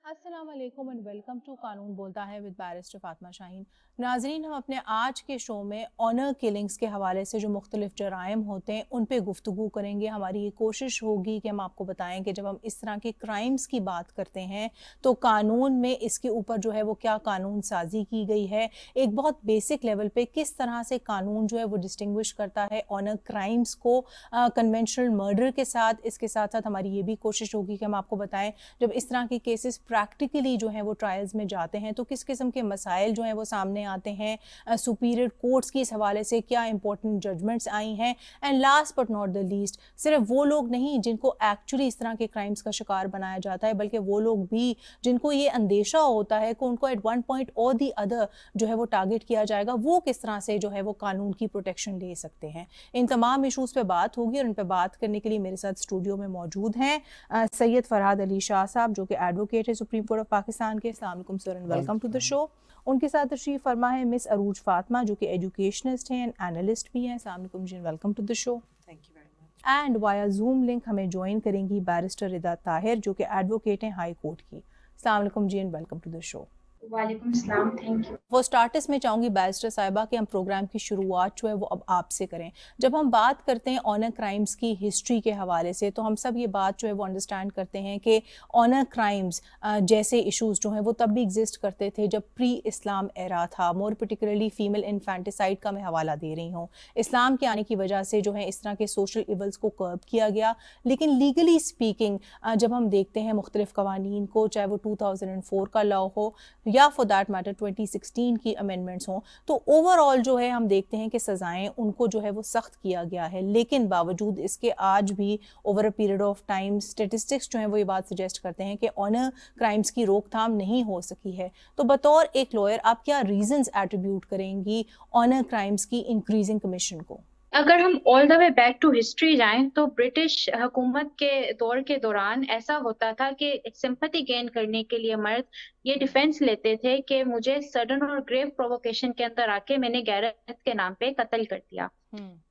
अस्सलाम वालेकुम and welcome to कानून बोलता है विद बैरिस्टर फातिमा शाहीन। नाजरीन, हम अपने आज के शो में ऑनर किलिंग्स के हवाले से जो मुख्तलिफ जराइम होते हैं उन पे गुफ्तगू करेंगे। हमारी ये कोशिश होगी कि हम आपको बताएं कि जब हम इस तरह के क्राइम्स की बात करते हैं तो कानून में इसके ऊपर जो है वो क्या कानून साजी की गई है, एक बहुत बेसिक लेवल पे किस तरह से कानून जो है वो डिस्टिंग्विश करता है ऑनर क्राइम्स को कन्वेंशनल मर्डर के साथ। इसके साथ साथ हमारी ये भी कोशिश होगी कि हम आपको बताएं जब इस तरह के केसेस प्रैक्टिकली जो है वो ट्रायल्स में जाते हैं तो किस किस्म के मसाइल जो हैं वो सामने आते हैं, सुपीरियर कोर्ट्स की इस हवाले से क्या इंपॉर्टेंट जजमेंट्स आई हैं। And last but not the least, सिर्फ वो लोग नहीं जिनको एक्चुअली इस तरह के क्राइम्स का शिकार बनाया जाता है, बल्कि वो लोग भी जिनको ये अंदेशा होता है कि उनको एट वन पॉइंट और दी अदर जो है वो टारगेट किया जाएगा, वो किस तरह से जो है वो कानून की प्रोटेक्शन ले सकते हैं। इन तमाम इशूज़ पे बात होगी और इन पे बात करने के लिए मेरे साथ स्टूडियो में मौजूद हैं सैयद फरहाद अली शाह साहब जो कि एडवोकेट है सुप्रीम कोर्ट ऑफ पाकिस्तान के। अस्सलाम वालेकुम sir and welcome to the show. उनके साथ तशरीफ फरमा है मिस अरूज फातिमा जो कि एजुकेशनिस्ट हैं एंड एनालिस्ट भी हैं। अस्सलाम वालेकुम जी, welcome to the show. Thank you very much. And via Zoom link हमें ज्वाइन करेंगी बैरिस्टर रिदा ताहिर जो कि एडवोकेट हैं हाई कोर्ट की। अस्सलाम वालेकुम जी and welcome to the show. वालेकुम सलाम, थैंक यू। वो स्टार्टर्स में चाहूँगी बैरिस्टर साहिबा कि हम प्रोग्राम की शुरुआत जो है वो अब आपसे करें। जब हम बात करते हैं ऑनर क्राइम्स की हिस्ट्री के हवाले से तो हम सब ये बात जो है वो अंडरस्टैंड करते हैं कि ऑनर क्राइम्स जैसे इश्यूज जो हैं वो तब भी एग्जिस्ट करते थे जब प्री इस्लाम एरा था। मोर पर्टिकुलरली फीमेल इन्फेंटिसाइड का मैं हवाला दे रही हूँ। इस्लाम के आने की वजह से जो है इस तरह के सोशल इवल्स को कर्ब किया गया, लेकिन लीगली स्पीकिंग जब हम देखते हैं मुख्तलिफ कवानीन को, चाहे वो 2004 का लॉ हो या फॉर दैट मैटर 2016 की अमेंडमेंट्स हों, तो ओवरऑल जो है हम देखते हैं कि सज़ाएं उनको जो है वो सख्त किया गया है। लेकिन बावजूद इसके आज भी over a period of time statistics जो हैं वो ये बात सजेस्ट करते हैं कि ऑनर क्राइम्स की रोकथाम नहीं हो सकी है। तो बतौर एक लॉयर आप क्या रीजंस एट्रीब्यूट करेंगी ऑनर क्राइम्स की इंक्रीजिंग कमीशन को? अगर हम all the way back to history जाएं तो ब्रिटिश हुकूमत के दौर के दौरान ऐसा होता था कि सिंपैथी गेन करने के लिए मर्द ये डिफेंस लेते थे कि मुझे सडन और ग्रेव प्रोवोकेशन के अंदर आके मैंने गैरत के नाम पे कत्ल कर दिया।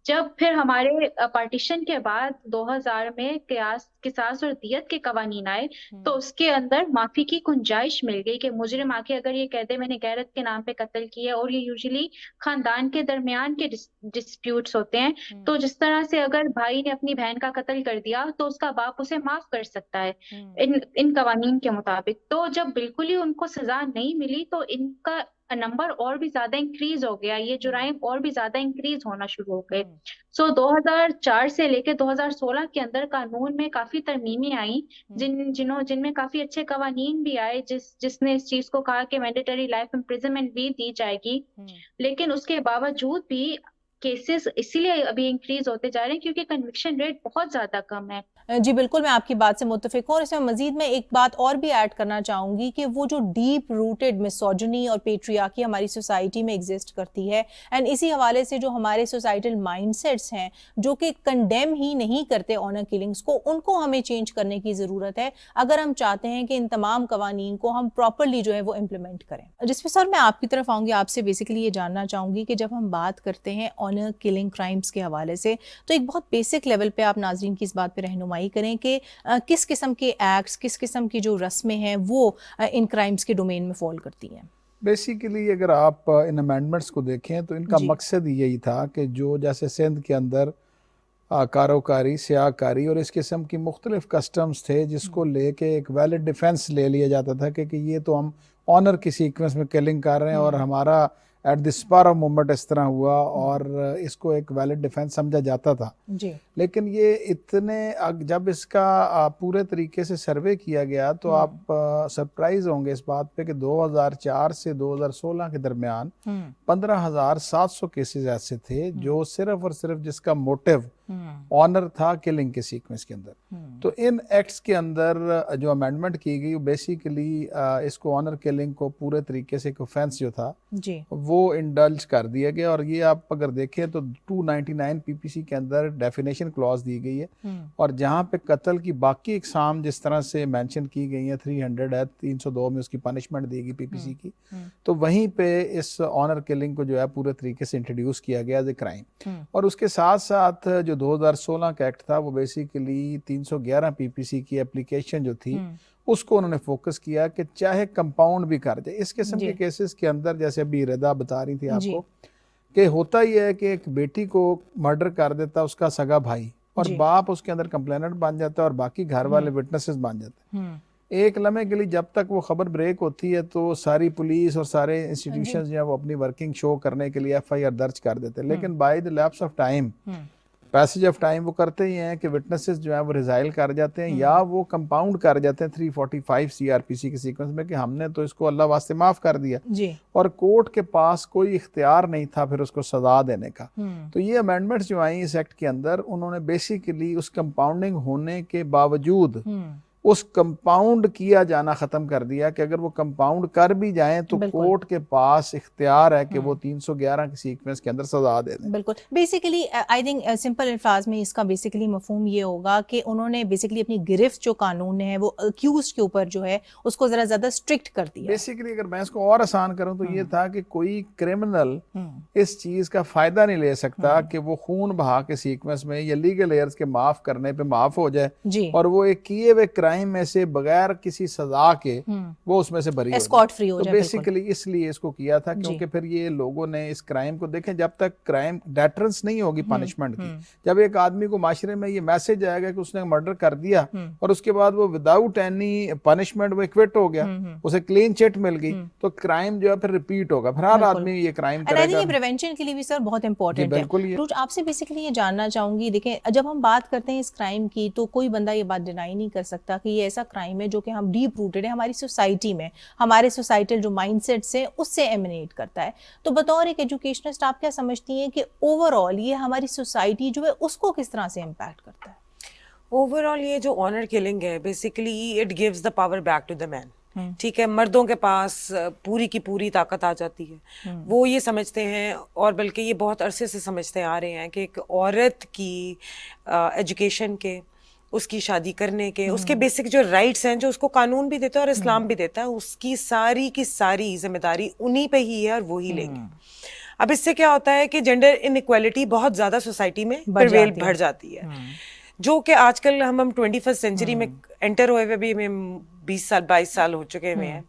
जब फिर हमारे पार्टीशन के बाद 2000 में किसास और दियत के कवानीन आए तो उसके अंदर माफी की गुंजाइश मिल गई कि मुजरिम आके अगर ये कह दे मैंने गैरत के नाम पे कत्ल किया, और ये यूजुअली खानदान के दरमियान के डिस्प्यूट्स होते हैं, तो जिस तरह से अगर भाई ने अपनी बहन का कत्ल कर दिया तो उसका बाप उसे माफ कर सकता है इन कवानीन के मुताबिक। तो जब बिल्कुल ही उनको सजा नहीं मिली तो इनका नंबर और भी ज्यादा इंक्रीज हो गया, ये जुराइम और भी ज्यादा इंक्रीज होना शुरू हो गए। सो 2004 से लेकर 2016 के अंदर कानून में काफी तरमीमें आई जिनमें काफी अच्छे कवानीन भी आए जिसने इस चीज को कहा कि मैंडेटरी लाइफ इम्प्रिजनमेंट भी दी जाएगी। लेकिन उसके बावजूद भी केसेस इसीलिए अभी इंक्रीज होते जा रहे हैं क्योंकि कन्विक्शन रेट बहुत ज्यादा कम है। जी बिल्कुल, मैं आपकी बात से मुत्तफिक हूँ और इसमें मजीद मैं एक बात और भी ऐड करना चाहूँगी कि वो जो डीप रूटेड मिसोजिनी और पेट्रियार्की हमारी सोसाइटी में एग्जिस्ट करती है, एंड इसी हवाले से जो हमारे सोसाइटल माइंडसेट्स हैं जो कि कंडेम ही नहीं करते ऑनर किलिंग्स को, उनको हमें चेंज करने की ज़रूरत है अगर हम चाहते हैं कि इन तमाम कवानीन को हम प्रॉपरली जो है वो इम्प्लीमेंट करें। जिसमें सर मैं आपकी तरफ आऊँगी, आपसे बेसिकली ये जानना चाहूँगी कि जब हम बात करते हैं ऑनर किलिंग क्राइम्स के हवाले से तो एक बहुत बेसिक लेवल पर आप नाज़रीन की इस बात पर रहनुमाई करें कि किस किस्म के एक्ट्स, किस किस्म की जो रस्में हैं वो इन क्राइम्स के डोमेन में फॉल करती हैं। बेसिकली अगर आप इन अमेंडमेंट्स को देखें तो इनका मकसद यही था कि जो जैसे सिंध के अंदर कारोकारी, स्याहकारी और इस किस्म की मुख्तलिफ कस्टम्स थे जिसको लेके एक वैलिड डिफेंस ले लिया जाता था कि ये तो हम ऑनर की सीक्वेंस में किलिंग कर रहे हैं और हमारा at the spur of moment इस तरह हुआ और इसको एक वैलिड डिफेंस समझा जाता था जी। लेकिन ये इतने जब इसका पूरे तरीके से सर्वे किया गया तो आप सरप्राइज होंगे इस बात पे कि 2004 से 2016 के दरमियान 15,700 केसेस ऐसे थे जो सिर्फ और सिर्फ जिसका मोटिव ऑनर था किलिंग के सीक्वेंस के अंदर। तो इन एक्ट्स के अंदर जो अमेंडमेंट की गई बेसिकली इसको ऑनर किलिंग को पूरे तरीके से एक ऑफेंस जो था जी वो इंडल्ज कर दिया गया। और ये आप अगर देखें तो 299 पीपीसी के अंदर डेफिनेशन क्लॉज दी गई है और जहाँ पे कत्ल की बाकी इकसाम जिस तरह से मेंशन की गई है 300 है, 302 में उसकी पनिशमेंट दी गई पीपीसी की, तो वहीं पे इस ऑनर किलिंग को जो है पूरे तरीके से इंट्रोड्यूस किया गया एज ए क्राइम। और उसके साथ साथ जो जो 2016 का एक्ट था वो बेसिकली 311 पीपीसी की एप्लीकेशन जो थी उसको उन्होंने फोकस किया कि चाहे कंपाउंड भी कर जाए। इस किस्म के केसेस के अंदर जैसे अभी रदा बता रही थी आपको कि होता ही है कि एक बेटी को मर्डर कर देता उसका सगा भाई और बाप उसके अंदर कंप्लेनेंट बन जाता है और बाकी घर वाले विटनेसेस बन जाते हैं। एक लम्हे के लिए जब तक वो खबर ब्रेक होती है तो सारी पुलिस और सारे इंस्टीट्यूशंस जो है वो अपनी वर्किंग शो करने के लिए एफआईआर दर्ज कर देते हैं, लेकिन by the lapse of time, passage of time वो करते ही हैं कि विटनेसेस जो है वो रिजाइल कर जाते हैं या वो कंपाउंड कर जाते हैं 345 सीआरपीसी के सीक्वेंस में कि हमने तो इसको अल्लाह वास्ते माफ कर दिया और कोर्ट के पास कोई इख्तियार नहीं था फिर उसको सजा देने का। तो ये अमेंडमेंट्स जो आई इस एक्ट के अंदर, उन्होंने बेसिकली उस कंपाउंडिंग होने के बावजूद उस कंपाउंड किया जाना खत्म कर दिया कि अगर वो कंपाउंड कर भी जाएं तो कोर्ट के पास इख्तियार है कि वो 311 के सीक्वेंस के अंदर सजा दे दें। बिल्कुल, बेसिकली आई थिंक सिंपल अल्फाज में इसका बेसिकली मफहूम ये होगा कि उन्होंने बेसिकली अपनी गिरफ्त जो कानून है वो अक्यूज्ड के ऊपर जो है उसको जरा ज्यादा स्ट्रिक्ट कर दिया। बेसिकली अगर मैं इसको और आसान करूं तो ये था कि कोई क्रिमिनल इस चीज का फायदा नहीं ले सकता कि वो खून बहा के सीक्वेंस में या लीगल एयर्स के माफ करने पे माफ हो जाए और वो एक किए हुए क्राइम में से बगैर किसी सजा के वो उसमें से बरी एस्कॉर्ट फ्री हो जाए। तो बेसिकली इसलिए इसको किया था क्योंकि फिर ये लोगों ने इस क्राइम को देखें, जब तक क्राइम डेटरेंस नहीं होगी पनिशमेंट की, जब एक आदमी को माशरे में ये मैसेज आएगा कि उसने मर्डर कर दिया और उसके बाद वो विदाउट एनी पनिशमेंट वो एक्विट हो गया, उसे क्लीन चिट मिल गई, तो क्राइम जो है फिर रिपीट होगा, फिर हर आदमी ये क्राइम करेगा। ये प्रिवेंशन के लिए भी सर बहुत इंपॉर्टेंट है। बिल्कुल आपसे बेसिकली ये जानना चाहूंगी, देखें जब हम बात करते हैं इस क्राइम की तो कोई बंदा ये बात डिनाई नहीं कर सकता कि ये ऐसा क्राइम है जो कि हम डीप रूटेड है हमारी सोसाइटी में, हमारे सोसाइटल जो माइंडसेट से उससे एमिनेट करता है। तो बतौर एक एजुकेशनिस्ट आप क्या समझती हैं कि ओवरऑल ये हमारी सोसाइटी जो है उसको किस तरह से इम्पैक्ट करता है? ओवरऑल ये जो ऑनर किलिंग है basically it gives the power back to the man. ठीक है, मर्दों के पास पूरी की पूरी ताकत आ जाती है। वो ये समझते हैं और बल्कि ये बहुत अरसे से समझते आ रहे हैं कि एक औरत की एजुकेशन के, उसकी शादी करने के, उसके बेसिक जो राइट्स हैं जो उसको कानून भी देता है और इस्लाम भी देता है, उसकी सारी की सारी जिम्मेदारी उन्हीं पे ही है और वो ही लेंगे। अब इससे क्या होता है कि जेंडर इनइक्वालिटी बहुत ज्यादा सोसाइटी में बढ़ जाती है, जो कि आजकल हम 21st सेंचुरी में एंटर हुए हुए भी हमें 22 साल हो चुके हुए हैं।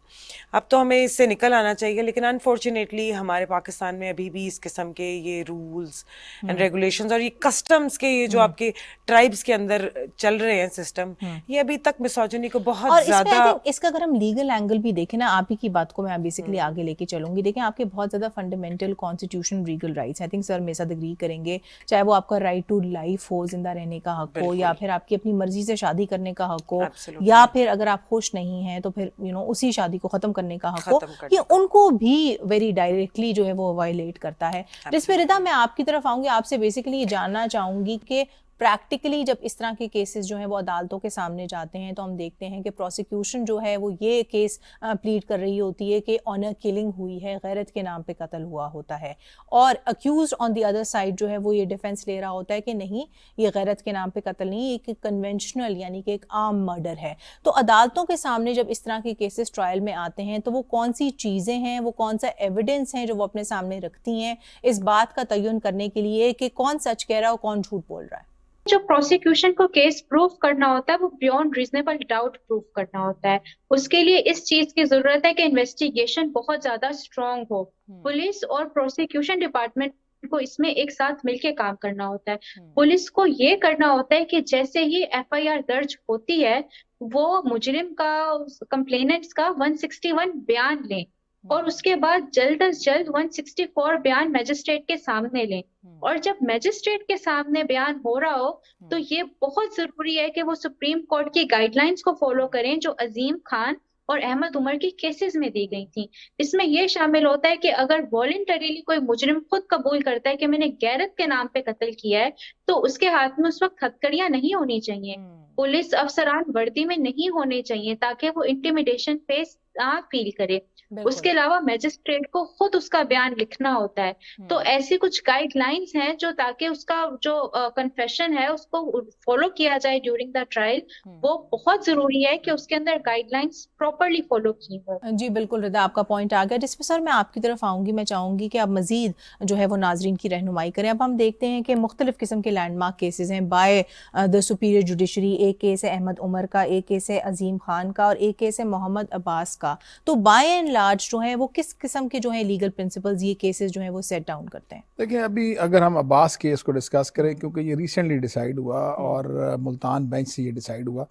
अब तो हमें इससे निकल आना चाहिए, लेकिन अनफॉर्चुनेटली हमारे पाकिस्तान में अभी भी इस किस्म के ये रूल्स एंड रेगुलेशंस और ये कस्टम्स के ये जो आपके ट्राइब्स के अंदर चल रहे हैं सिस्टम, ये अभी तक मिसोजिनी को बहुत ज्यादा। इसका अगर हम लीगल एंगल भी देखें ना, आप ही की बात को मैं बेसिकली आगे लेके चलूंगी। देखें आपके बहुत ज्यादा fundamental constitution legal rights, I think sir मेरे साथ एग्री करेंगे, चाहे वो आपका राइट टू लाइफ हो, जिंदा रहने का हक हो, या फिर आपकी अपनी मर्जी से शादी करने का हक हो, या फिर अगर आप खुश नहीं हैं तो फिर उसी शादी को खत्म करने का हक हो, ये उनको भी वेरी डायरेक्टली जो है वो वायलेट करता है। जिस पे रिदा मैं आपकी तरफ आऊंगी, आपसे बेसिकली ये जानना चाहूंगी कि प्रैक्टिकली जब इस तरह के केसेस जो हैं वो अदालतों के सामने जाते हैं तो हम देखते हैं कि प्रोसिक्यूशन जो है वो ये केस प्लीड कर रही होती है कि ऑनर किलिंग हुई है, गैरत के नाम पे कत्ल हुआ होता है, और accused on the other side जो है वो ये डिफेंस ले रहा होता है कि नहीं, ये गैरत के नाम पे कत्ल नहीं, एक कन्वेंशनल यानी कि एक आम मर्डर है। तो अदालतों के सामने जब इस तरह के केसेस ट्रायल में आते हैं तो वो कौन सी चीज़ें हैं, वो कौन सा एविडेंस हैं जो वो अपने सामने रखती हैं इस बात का तयन करने के लिए कि कौन सच कह रहा है और कौन झूठ बोल रहा है? जो प्रोसिक्यूशन को केस प्रूफ करना होता है वो बियॉन्ड रीजनेबल डाउट प्रूफ करना होता है। उसके लिए इस चीज की जरूरत है कि इन्वेस्टिगेशन बहुत ज्यादा स्ट्रांग हो। पुलिस और प्रोसिक्यूशन डिपार्टमेंट को इसमें एक साथ मिलकर काम करना होता है। पुलिस को ये करना होता है कि जैसे ही एफआईआर दर्ज होती है वो मुजरिम का, कंप्लेनेंट्स का 161 बयान लें और उसके बाद जल्द अज जल्द 164 बयान मजिस्ट्रेट के सामने लें। और जब मजिस्ट्रेट के सामने बयान हो रहा हो तो ये बहुत जरूरी है कि वो सुप्रीम कोर्ट की गाइडलाइंस को फॉलो करें जो अजीम खान और अहमद उमर की केसेस में दी गई थी। इसमें यह शामिल होता है कि अगर वॉलंटरीली कोई मुजरिम खुद कबूल करता है कि मैंने गैरत के नाम पे कत्ल किया है तो उसके हाथ में उस वक्त हथकड़ियां नहीं होनी चाहिए, पुलिस अफसरान वर्दी में नहीं होने चाहिए ताकि वो इंटिमिडेशन फेस ना फील करे। बिल्कुल। उसके अलावा मैजिस्ट्रेट को खुद उसका बयान लिखना होता है। तो ऐसी कुछ गाइडलाइंस हैं जो ताकि उसका जो कन्फेशन है उसको फॉलो किया जाए ड्यूरिंग द ट्रायल, वो बहुत जरूरी है कि उसके अंदर गाइडलाइंस प्रॉपरली फॉलो की हो। जी बिल्कुल रिदा, आपका पॉइंट आ गया, जिसमें सर मैं आपकी तरफ आऊँगी। मैं चाहूँगी कि आप मज़ीद जो है वो नाजरीन की रहनुमाई करें। अब हम देखते हैं कि मुख्तलिफ़ किस्म के लैंडमार्क केसेस हैं बाय द सुपीरियर जुडिशरी। एक केस है अहमद उमर का, एक केस है अजीम खान का और एक केस है मोहम्मद अब्बास का। तो बाय एंड लार्ज जो है वो किस किस्म के जो है लीगल प्रिंसिपल्स ये केसेस जो है वो सेट डाउन करते हैं? देखिए, अभी अगर हम अब्बास केस को डिस्कस करें, क्योंकि ये रिसेंटली डिसाइड हुआ और मुल्तान बेंच से ये डिसाइड हुआ,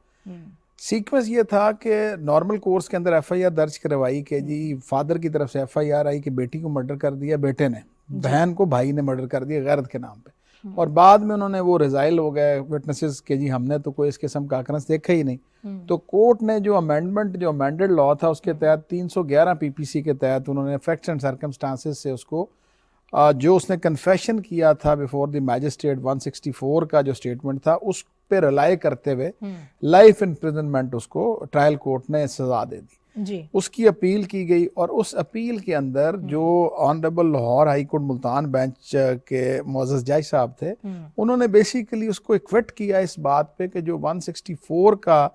सीक्वेंस ये था कि नॉर्मल कोर्स के अंदर एफआईआर दर्ज करवाई कि जी फादर की तरफ से एफआईआर आई कि बेटी को मर्डर कर दिया बेटे ने, बहन को भाई ने मर्डर कर दिया गैरत के नाम पे, और बाद में उन्होंने वो रिजाइल हो गए विटनेसेस के जी हमने तो कोई इस किस्म का अकरंस देखा ही नहीं। तो कोर्ट ने जो अमेंडमेंट, जो अमेंडेड लॉ था उसके तहत 311 पीपीसी के तहत उन्होंने फैक्ट्स एंड सर्कमस्टांसेस से उसको जो उसने कन्फेशन किया था बिफोर द मैजिस्ट्रेट 164 का जो स्टेटमेंट था उस पे रिलाई करते हुए लाइफ इम्प्रिजनमेंट उसको ट्रायल कोर्ट ने सजा दे दी जी। उसकी अपील की गई और उस अपील के अंदर जो honourable Lahore high court Multan bench के मोअज़्ज़ज़ जज साहब थे उन्होंने बेसिकली उसको इक्वेट किया इस बात पे कि जो 164 का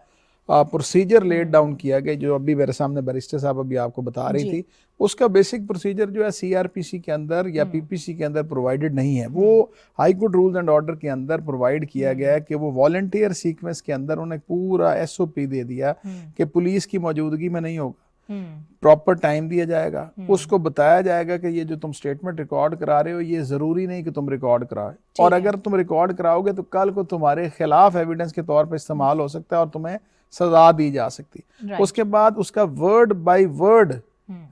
प्रोसीजर लेट डाउन किया गया, जो अभी मेरे सामने बैरिस्टर साहब अभी आपको बता रही थी, उसका बेसिक प्रोसीजर जो है सीआरपीसी के अंदर या पीपीसी के अंदर प्रोवाइडेड नहीं है। वो high court rules and order के अंदर प्रोवाइड किया गया है कि वो वॉलंटियर सीक्वेंस के अंदर उन्हें पूरा एसओपी दे दिया कि पुलिस की मौजूदगी में नहीं होगा, प्रॉपर टाइम दिया जाएगा, उसको बताया जाएगा कि ये जो तुम स्टेटमेंट रिकॉर्ड करा रहे हो ये जरूरी नहीं कि तुम रिकॉर्ड कराओ, और अगर तुम रिकॉर्ड कराओगे तो कल को तुम्हारे खिलाफ एविडेंस के तौर पर इस्तेमाल हो सकता है और तुम्हें सजा दी जा सकती है। उसके बाद उसका वर्ड बाय वर्ड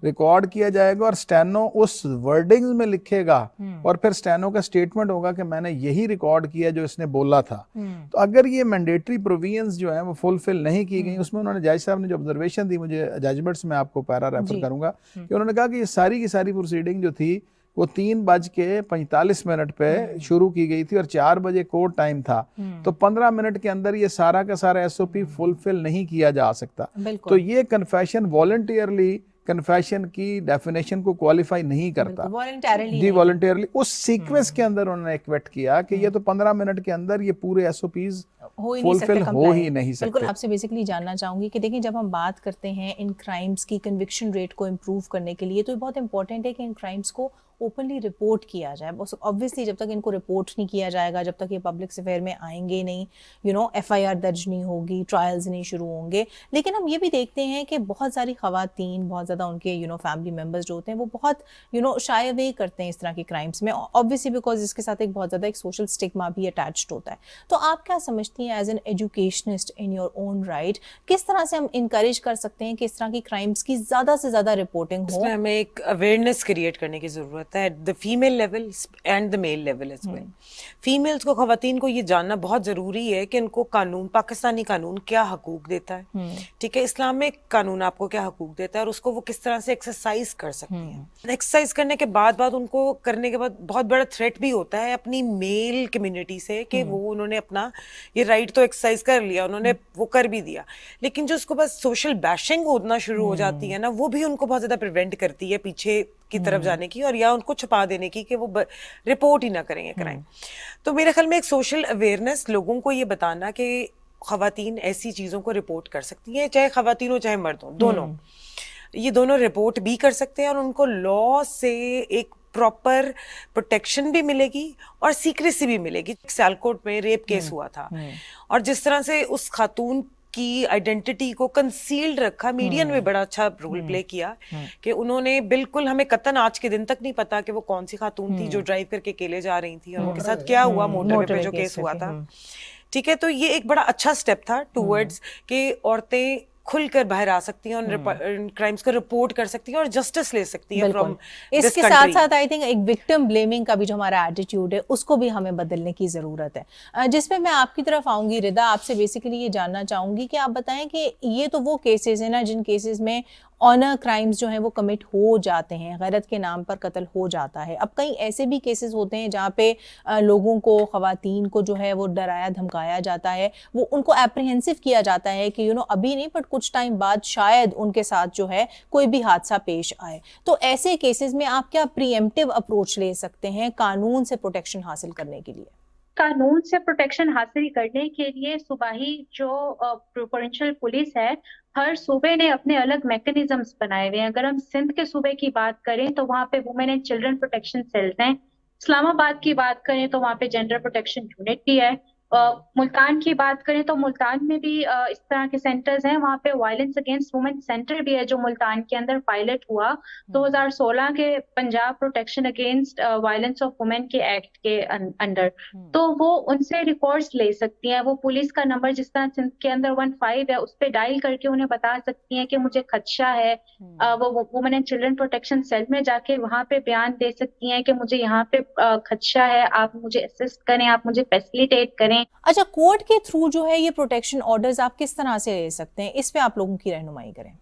रिकॉर्ड किया जाएगा और स्टेनो उस वर्डिंग में लिखेगा और फिर स्टेनो का स्टेटमेंट होगा कि मैंने यही रिकॉर्ड किया जो इसने बोला था। तो अगर ये मैंडेटरी प्रोविजंस जो है वो फुलफिल नहीं की गई, उसमें उन्होंने जज साहब ने जो ऑब्जर्वेशन दी, मुझे जजमेंट्स में आपको पैरा रेफर करूंगा, कि उन्होंने कहा कि ये सारी की सारी प्रोसीडिंग जो थी वो 3:45 पे शुरू की गई थी और 4 बजे कोर्ट टाइम था, तो 15 मिनट के अंदर ये सारा का सारा एसओपी फुलफिल नहीं किया जा सकता। तो ये कन्फेशन वॉलंटियरली कन्फेशन की डेफिनेशन को क्वालिफाई नहीं करता, जी वॉलंटियरली उस सीक्वेंस के अंदर उन्होंने इक्वेट किया कि ये तो 15 मिनट के अंदर ये पूरे एसओपीज फुलफिल हो ही नहीं सकते। बिल्कुल, आपसे बेसिकली जानना चाहूंगी कि देखिए जब हम बात करते हैं इन क्राइम्स की कन्विक्शन रेट को इम्प्रूव करने के लिए, तो ये बहुत इंपॉर्टेंट है कि इन क्राइम्स को ओपनली रिपोर्ट किया जाए। ऑब्वियसली जब तक इनको रिपोर्ट नहीं किया जाएगा, जब तक ये पब्लिक अफेयर में आएंगे नहीं, एफआईआर दर्ज नहीं होगी, ट्रायल्स नहीं शुरू होंगे। लेकिन हम ये भी देखते हैं कि बहुत सारी खवातीन, बहुत ज़्यादा उनके फैमिली मेम्बर्स जो होते हैं वो बहुत शाय अवे करते हैं इस तरह के क्राइम्स में, ऑब्वियसली बिकॉज इसके साथ एक बहुत ज़्यादा एक सोशल स्टिग्मा भी अटैच्ड होता है। तो आप क्या समझती हैं as an educationist in your own right, किस तरह से हम इंकरेज कर सकते हैं कि इस तरह की क्राइम्स की ज़्यादा से ज़्यादा रिपोर्टिंग हो? हमें एक अवेयरनेस क्रिएट करने की ज़रूरत है, the female level and the male level as well. Females को, खवातीन को ये जानना बहुत ज़रूरी है कि इनको कानून, पाकिस्तानी कानून क्या हकूक देता है, ठीक है, इस्लामिक कानून आपको क्या हकूक देता है और उसको वो किस तरह से एक्सरसाइज कर सकती हैं। एक्सरसाइज करने के बाद उनको करने के बाद बहुत बड़ा थ्रेट भी होता है अपनी मेल कम्युनिटी से कि वो उन्होंने अपना ये राइट तो एक्सरसाइज कर लिया, उन्होंने वो कर भी दिया, लेकिन जो उसको बस सोशल बैशिंग होना शुरू हो जाती है ना, वो भी उनको बहुत ज़्यादा प्रिवेंट करती है पीछे की तरफ जाने की और या उनको छुपा देने की कि वो रिपोर्ट ही ना करेंगे क्राइम। तो मेरे ख्याल में एक सोशल अवेयरनेस, लोगों को ये बताना कि खवातीन ऐसी चीज़ों को रिपोर्ट कर सकती हैं, चाहे खवातीन हो चाहे मर्द हो, दोनों ये दोनों रिपोर्ट भी कर सकते हैं और उनको लॉ से एक प्रॉपर प्रोटेक्शन भी मिलेगी और सीक्रेसी भी मिलेगी। सियालकोट में रेप केस हुआ था और जिस तरह से उस खातून की आइडेंटिटी को कंसील्ड रखा, मीडिया ने भी बड़ा अच्छा रोल प्ले किया कि उन्होंने बिल्कुल, हमें कतन आज के दिन तक नहीं पता कि वो कौन सी खातून थी जो ड्राइव करके अकेले जा रही थी और उनके साथ क्या हुआ मोटरवे पे जो केस हुआ था, ठीक है। तो ये एक बड़ा अच्छा स्टेप था टूवर्ड्स कि औरतें खुलकर बाहर आ सकती हैं और क्राइम्स को रिपोर्ट कर सकती हैं और जस्टिस ले सकती हैं फ्रॉम इसके साथ साथ आई थिंक एक विक्टिम ब्लेमिंग का भी जो हमारा एटीट्यूड है उसको भी हमें बदलने की ज़रूरत है, जिसमें मैं आपकी तरफ आऊँगी। रिदा, आपसे बेसिकली ये जानना चाहूँगी कि आप बताएं कि ये तो वो केसेस हैं ना जिन केसेस में ऑनर क्राइम्स जो हैं वो कमिट हो जाते हैं, गैरत के नाम पर कत्ल हो जाता है। अब कई ऐसे भी केसेस होते हैं जहाँ पे लोगों को, ख़वातीन को जो है वो डराया धमकाया जाता है, वो उनको एप्रीहेंसिव किया जाता है कि अभी नहीं बट कुछ टाइम बाद शायद उनके साथ जो है कोई भी हादसा पेश आए। तो ऐसे केसेस में आप क्या प्रीएम्प्टिव अप्रोच ले सकते हैं कानून से प्रोटेक्शन हासिल करने के लिए? कानून से प्रोटेक्शन हासिल करने के लिए सूबाही जो प्रोविंशियल पुलिस है, हर सूबे ने अपने अलग मैकेनिज्म्स बनाए हुए हैं। अगर हम सिंध के सूबे की बात करें तो वहाँ पे women and children protection cells हैं। इस्लामाबाद की बात करें तो वहाँ पे जेंडर प्रोटेक्शन यूनिट भी है। मुल्तान की बात करें तो मुल्तान में भी इस तरह के सेंटर्स हैं। वहाँ पे वायलेंस अगेंस्ट वुमेन सेंटर भी है जो मुल्तान के अंदर पायलट हुआ 2016 के Punjab protection against violence of women के एक्ट के अंडर। तो वो उनसे रिकॉर्ड्स ले सकती हैं। वो पुलिस का नंबर जिस तरह सिंध के अंदर 15 है उस पर डायल करके उन्हें बता सकती हैं कि मुझे खदशा है। वो women and children protection cell में जाके वहाँ पे बयान दे सकती हैं कि मुझे यहाँ पे खदशा है, आप मुझे असिस्ट करें, आप मुझे फैसिलिटेट करें। अच्छा, कोर्ट के थ्रू जो है ये प्रोटेक्शन ऑर्डर्स आप किस तरह से ले सकते हैं, इस पे आप लोगों की रहनुमाई करें।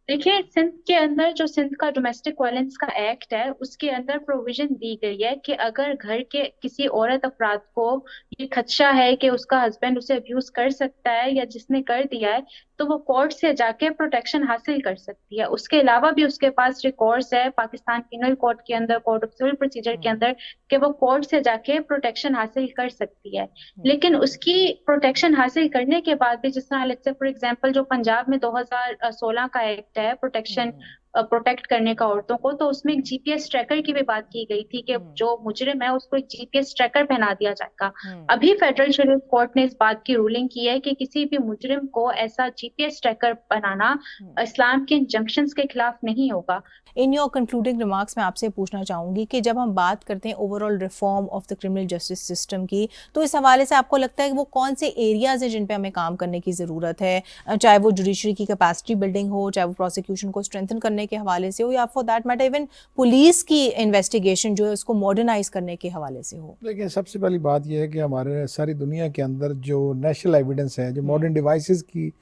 देखिए, सिंध के अंदर जो सिंध का डोमेस्टिक वायलेंस का एक्ट है उसके अंदर प्रोविजन दी गई है कि अगर घर के किसी औरत अफराद को ये खदशा है कि उसका हस्बैंड उसे अब्यूज कर सकता है या जिसने कर दिया है तो वो कोर्ट से जाके प्रोटेक्शन हासिल कर सकती है। उसके अलावा भी उसके पास रिकॉर्ड्स है पाकिस्तान पिनल कोड के अंदर, कोड ऑफ सिविल प्रोसीजर के अंदर, कि वो कोर्ट से जाके प्रोटेक्शन हासिल कर सकती है। लेकिन उसकी प्रोटेक्शन हासिल करने के बाद भी, जिस तरह लेट्स से फॉर एग्जांपल जो पंजाब में 2016 का एक्ट है प्रोटेक्शन प्रोटेक्ट करने का औरतों को, तो उसमें एक जीपीएस ट्रैकर की भी बात की गई थी कि जो मुजरिम है उसको एक जीपीएस ट्रैकर पहना दिया जाएगा। अभी फेडरल शेरियत कोर्ट ने इस बात की रूलिंग की है कि किसी भी मुजरिम को ऐसा जीपीएस ट्रैकर बनाना इस्लाम के इंजंक्शंस के खिलाफ नहीं होगा। इन योर कंक्लूडिंग रिमार्क्स में आपसे पूछना चाहूंगी कि जब हम बात करते हैं overall reform of the criminal justice system की, तो इस हवाले से आपको लगता है कि वो कौन से एरियाज हैं जिन पे हमें काम करने की ज़रूरत है, चाहे वो जुडिशरी की कैपेसिटी बिल्डिंग हो, चाहे वो प्रोसिक्यूशन को स्ट्रेंथन करने के हवाले से हो, या for that matter even police की इन्वेस्टिगेशन जो है उसको मॉडर्नाइज करने के हवाले से हो? देखिए, सबसे पहली बात यह है कि हमारे सारी दुनिया के अंदर जो नेशनल एविडेंस है, जो मॉडर्न डिवाइसेस की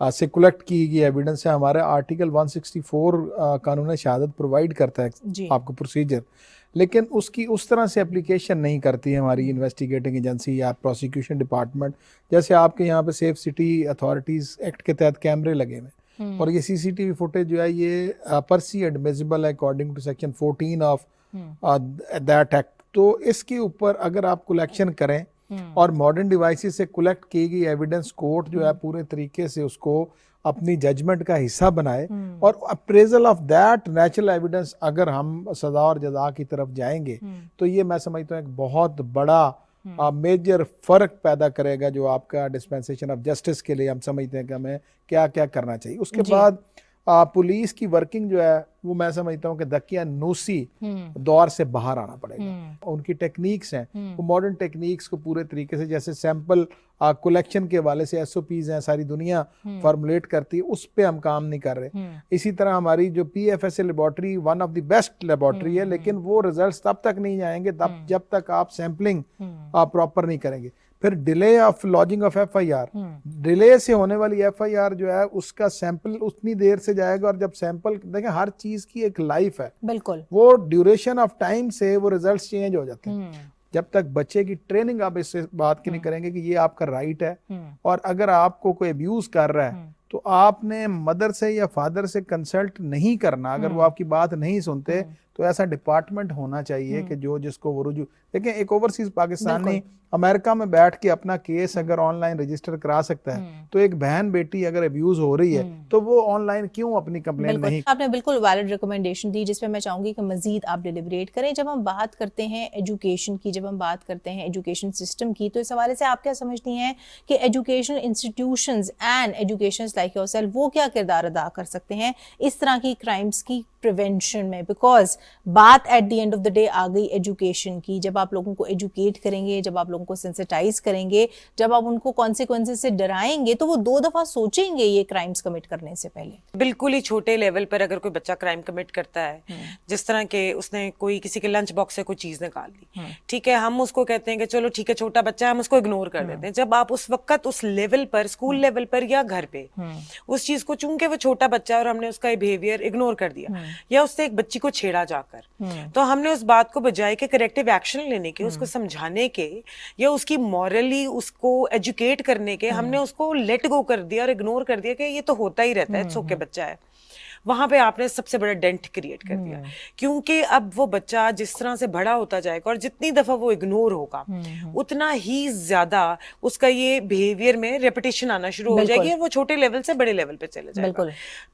से कलेक्ट की गई एविडेंस है, हमारा आर्टिकल 164 कानून शहादत प्रोवाइड करता है आपको प्रोसीजर, लेकिन उसकी उस तरह से एप्लीकेशन नहीं करती है हमारी इन्वेस्टिगेटिंग एजेंसी या प्रोसिक्यूशन डिपार्टमेंट। जैसे आपके यहाँ पे सेफ सिटी अथॉरिटीज़ एक्ट के तहत कैमरे लगे हुए और ये सीसीटीवी फुटेज जो है ये पर्सी एडमिसिबल है according to section 14 of that act. तो इसके ऊपर अगर आप कलेक्शन करें और मॉडर्न डिवाइसेस से कलेक्ट की गई एविडेंस कोर्ट जो है पूरे तरीके से उसको अपनी जजमेंट का हिस्सा बनाए और appraisal of that natural evidence अगर हम सजा और जजा की तरफ जाएंगे तो ये मैं समझता हूँ एक बहुत बड़ा मेजर फर्क पैदा करेगा जो आपका डिस्पेंसेशन ऑफ जस्टिस के लिए हम समझते हैं कि हमें क्या क्या करना चाहिए। उसके बाद पुलिस की वर्किंग जो है वो मैं समझता हूँ कि दकियानूसी दौर से बाहर आना पड़ेगा। उनकी टेक्निक्स हैं वो मॉडर्न टेक्निक्स को पूरे तरीके से, जैसे सैंपल कलेक्शन के वाले से एसओपीज हैं सारी दुनिया फॉर्मुलेट करती है, उस पे हम काम नहीं कर रहे। इसी तरह हमारी जो PFSA laboratory one of the best laboratory है, लेकिन वो रिजल्ट्स तब तक नहीं आएंगे जब तक आप सैंपलिंग प्रॉपर नहीं करेंगे। फिर delay of lodging of FIR, delay से होने वाली एफआईआर जो है उसका सैंपल उतनी देर से जाएगा, और जब सैंपल देखें हर चीज की एक लाइफ है, बिल्कुल वो ड्यूरेशन ऑफ टाइम से वो रिजल्ट्स चेंज हो जाते हैं। जब तक बच्चे की ट्रेनिंग आप इससे बात की नहीं करेंगे कि ये आपका राइट है, और अगर आपको कोई अब्यूज कर रहा है तो आपने मदर से या फादर से कंसल्ट नहीं करना। अगर वो आपकी बात नहीं सुनते तो ऐसा डिपार्टमेंट होना चाहिए कि जो जिसको वो रुजू। देखिए, एक ओवरसीज पाकिस्तानी अमेरिका में बैठ के अपना केस अगर ऑनलाइन रजिस्टर करा सकता है, तो एक बहन बेटी अगर अब्यूज हो रही है तो वो ऑनलाइन क्यों अपनी कंप्लेंट नहीं। आपने बिल्कुल वैलिड रिकमेंडेशन दी जिसपे मैं चाहूंगी कि मजीद आप डिलिब्रेट करें। जब हम बात करते हैं एजुकेशन की, जब हम बात करते हैं एजुकेशन सिस्टम की, तो इस हवाले से आप क्या समझती हैं कि education institutions and educations like yourself वो क्या किरदार अदा कर सकते हैं इस तरह की क्राइम्स की प्रिवेंशन में, बिकॉज बात at the end of the day आ गई एजुकेशन की। जब आप लोगों को एजुकेट करेंगे, जब आप लोगों को सेंसिटाइज करेंगे, जब आप उनको कॉन्सिक्वेंसेस से डराएंगे, तो वो 2 दफा सोचेंगे ये क्राइम्स कमिट करने से पहले। बिल्कुल ही छोटे लेवल पर अगर कोई बच्चा क्राइम कमिट करता है, जिस तरह के उसने कोई किसी के लंच बॉक्स से कोई चीज निकाल ली, ठीक है, हम उसको कहते हैं कि चलो ठीक है छोटा बच्चा है, हम उसको इग्नोर कर देते हैं। जब आप उस वक्त उस लेवल पर, स्कूल लेवल पर या घर पे उस चीज को, चूंकि वो छोटा बच्चा है और हमने उसका बिहेवियर इग्नोर कर दिया, या उससे एक बच्ची को छेड़ा जाकर, तो हमने उस बात को बजाय के करेक्टिव एक्शन लेने के, उसको समझाने के या उसकी मॉरली उसको एजुकेट करने के, हमने उसको लेट गो कर दिया और इग्नोर कर दिया कि ये तो होता ही रहता है, सो के बच्चा है। वहां पे आपने सबसे बड़ा डेंट क्रिएट कर दिया, क्योंकि अब वो बच्चा जिस तरह से बड़ा होता जाएगा और जितनी दफा वो इग्नोर होगा, उतना ही ज्यादा उसका ये बिहेवियर में रेपिटेशन आना शुरू हो जाएगी और वो छोटे लेवल से बड़े लेवल पे चले जाएगा।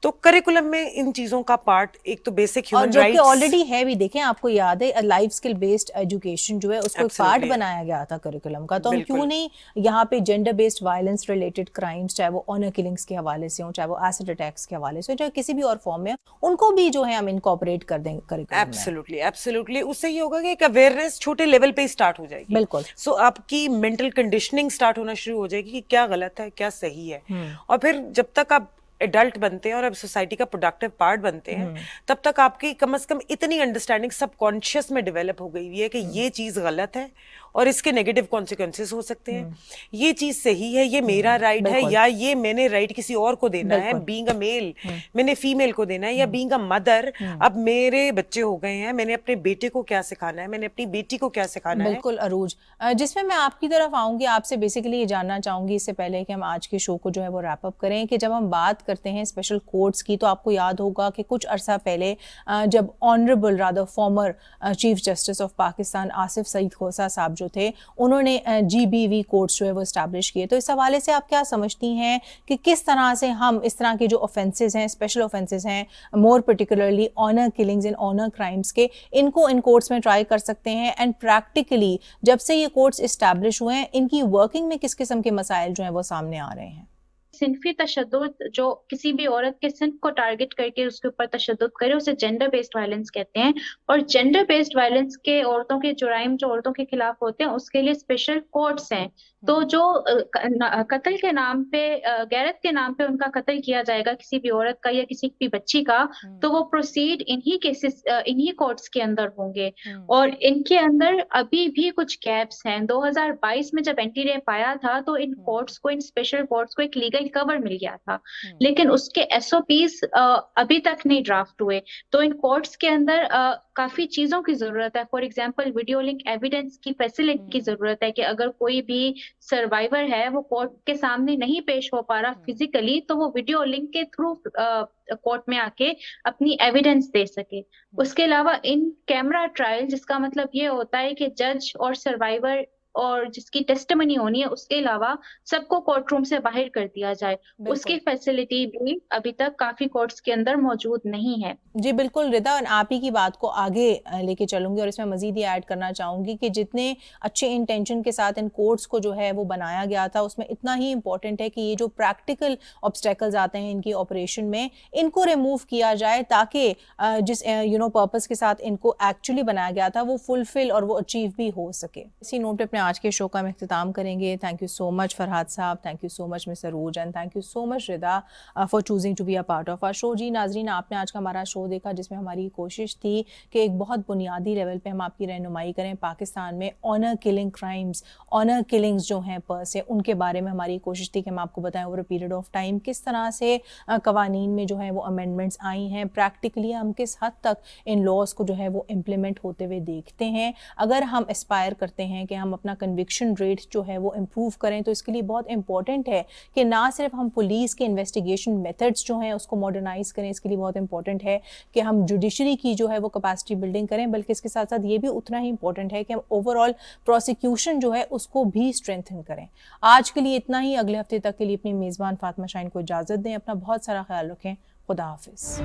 तो करिकुलम में इन चीजों का पार्ट एक तो बेसिक ह्यूमन राइट्स ऑलरेडी है भी। देखें, आपको याद है लाइफ स्किल बेस्ड एजुकेशन जो है उसको एक पार्ट बनाया गया था करिकुलम का, तो हम क्यों नहीं यहाँ पे gender based violence related crimes, चाहे वो ऑनर किलिंग्स के हवाले से हो, चाहे वो एसिड अटैक्स के हवाले से हो, चाहे किसी भी और फॉर्म में, उनको भी जो है हम इनकॉर्पोरेट कर देंगे करिकुलम में। Absolutely, absolutely. उससे ये होगा कि एक अवेयरनेस छोटे लेवल पे ही स्टार्ट हो जाएगी। बिल्कुल। सो आपकी मेंटल कंडीशनिंग स्टार्ट होना शुरू हो जाएगी कि क्या गलत है, क्या सही है। और फिर जब तक आप एडल्ट बनते हैं और अब सोसाइटी का प्रोडक्टिव पार्ट बनते हैं, तब तक आपकी कम से कम इतनी अंडरस्टैंडिंग सबकॉन्शियस में डेवलप हो गई है कि ये चीज गलत है और इसके नेगेटिव कॉन्सिक्वेंसेस हो सकते हैं, ये चीज सही है, ये मेरा राइट है, या ये मैंने राइट किसी और को देना है, बीइंग अ मेल मैंने फीमेल को देना है, या बीइंग अ मदर अब मेरे बच्चे हो गए हैं, मैंने अपने बेटे को क्या सिखाना है, मैंने अपनी बेटी को क्या सिखाना है। बिल्कुल अरूज, जिसमें मैं आपकी तरफ आऊंगी, आपसे बेसिकली ये जानना चाहूंगी इससे पहले कि हम आज के शो को जो है वो रैप अप करें, कि जब हम बात करते हैं स्पेशल कोर्ट्स की, तो आपको याद होगा कि कुछ अरसा पहले जब honourable rather former Chief Justice of Pakistan Asif Saeed Khosa साहब जो थे, उन्होंने GBV कोर्ट्स जो है वो एस्टैब्लिश किए। तो इस हवाले से आप क्या समझती हैं कि किस तरह से हम इस तरह के जो ऑफेंसेस हैं, स्पेशल ऑफेंसेस हैं, more particularly honour killings and honour crimes के, इनको इन कोर्ट्स में ट्राई कर सकते हैं? एंड प्रैक्टिकली जब से ये कोर्ट्स एस्टैब्लिश हुए हैं, इनकी वर्किंग में किस किस्म के मसाइल जो हैं वो सामने आ रहे हैं? सिंफी तशद्दुद, जो किसी भी औरत के सिंफ को टारगेट करके उसके ऊपर तशद्दुद करे, उसे जेंडर बेस्ड वायलेंस कहते हैं। और जेंडर बेस्ड वायलेंस के औरतों के जुराइम जो औरतों के खिलाफ होते हैं, उसके लिए स्पेशल कोर्ट्स हैं। तो जो कत्ल के नाम पे, गैरत के नाम पे उनका कत्ल किया जाएगा किसी भी औरत का या किसी भी बच्ची का, तो वो प्रोसीड इन्हीं केसेस, इन्हीं कोर्ट्स के अंदर होंगे। और इनके अंदर अभी भी कुछ गैप्स हैं। 2022 में जब एंटी रेप आया था, तो इन कोर्ट्स को, इन स्पेशल कोर्ट्स को एक लीगल कवर मिल गया था, लेकिन उसके SOPs अभी तक नहीं ड्राफ्ट हुए। तो इन कोर्ट्स के अंदर काफी चीजों की जरूरत है। For example, video link evidence की फैसिलिटी की जरूरत है कि अगर कोई भी सर्वाइवर है, वो कोर्ट के सामने नहीं पेश हो पा रहा फिजिकली, तो वो वीडियो लिंक के थ्रू कोर्ट में आके अपनी एविडेंस दे सके। उसके अलावा इन कैमरा ट्रायल, जिसका मतलब ये होता है कि जज और सर्वाइवर और जिसकी टेस्टिमनी होनी है, उसके अलावा सबको कोर्ट रूम से बाहर कर दिया जाए, उसकी फैसिलिटी भी अभी तक काफी कोर्ट्स के अंदर मौजूद नहीं है। जी बिल्कुल रिदा, आप ही की बात को आगे लेके चलूंगी और इसमें मजीद ये ऐड करना चाहूंगी कि जितने अच्छे इंटेंशन के साथ इन कोर्ट्स को जो है वो बनाया गया था, उसमें इतना ही इंपॉर्टेंट है कि ये जो प्रैक्टिकल ऑब्स्टेकल्स आते हैं इनकी ऑपरेशन में, इनको रिमूव किया जाए, ताकि जिस पर्पस के साथ इनको एक्चुअली बनाया गया था वो फुलफिल और वो अचीव भी हो सके। इसी नोट पे अपने आज के शो का हम इख्तिताम करेंगे। Thank you so much Farhad साहब, thank you so much mister रूज, and thank you so much Rida for choosing to be a part of our show. जी नाजरीन, आपने आज का हमारा शो देखा, जिसमें हमारी कोशिश थी कि एक बहुत बुनियादी लेवल पे हम आपकी रहनुमाई करें। पाकिस्तान में honour killing crimes, honour killings जो हैं पर से, उनके बारे में हमारी कोशिश थी कि हम आपको बताएं over a period of time किस तरह से कवानीन में जो है वो अमेंडमेंट्स आई हैं, प्रैक्टिकली हम किस हद तक इन लॉज को जो है वो इम्प्लीमेंट होते हुए देखते हैं। अगर हम एस्पायर करते हैं कि हम अपना कन्विक्शन रेट जो है वो इम्प्रूव करें, तो इसके लिए बहुत इंपॉर्टेंट है कि ना सिर्फ हम पुलिस के इन्वेस्टिगेशन मेथड्स जो हैं उसको मॉडर्नाइज करें, इसके लिए बहुत इंपॉर्टेंट है कि हम जुडिशरी की जो है वो कैपेसिटी बिल्डिंग करें, बल्कि इसके साथ साथ ये भी उतना ही इंपॉर्टेंट है कि हम ओवरऑल प्रोसिक्यूशन जो है उसको भी स्ट्रेंथन करें। आज के लिए इतना ही। अगले हफ्ते तक के लिए अपनी मेज़बान फातिमा शाहीन को इजाज़त दें। अपना बहुत सारा ख्याल रखें। खुदा हाफिज़।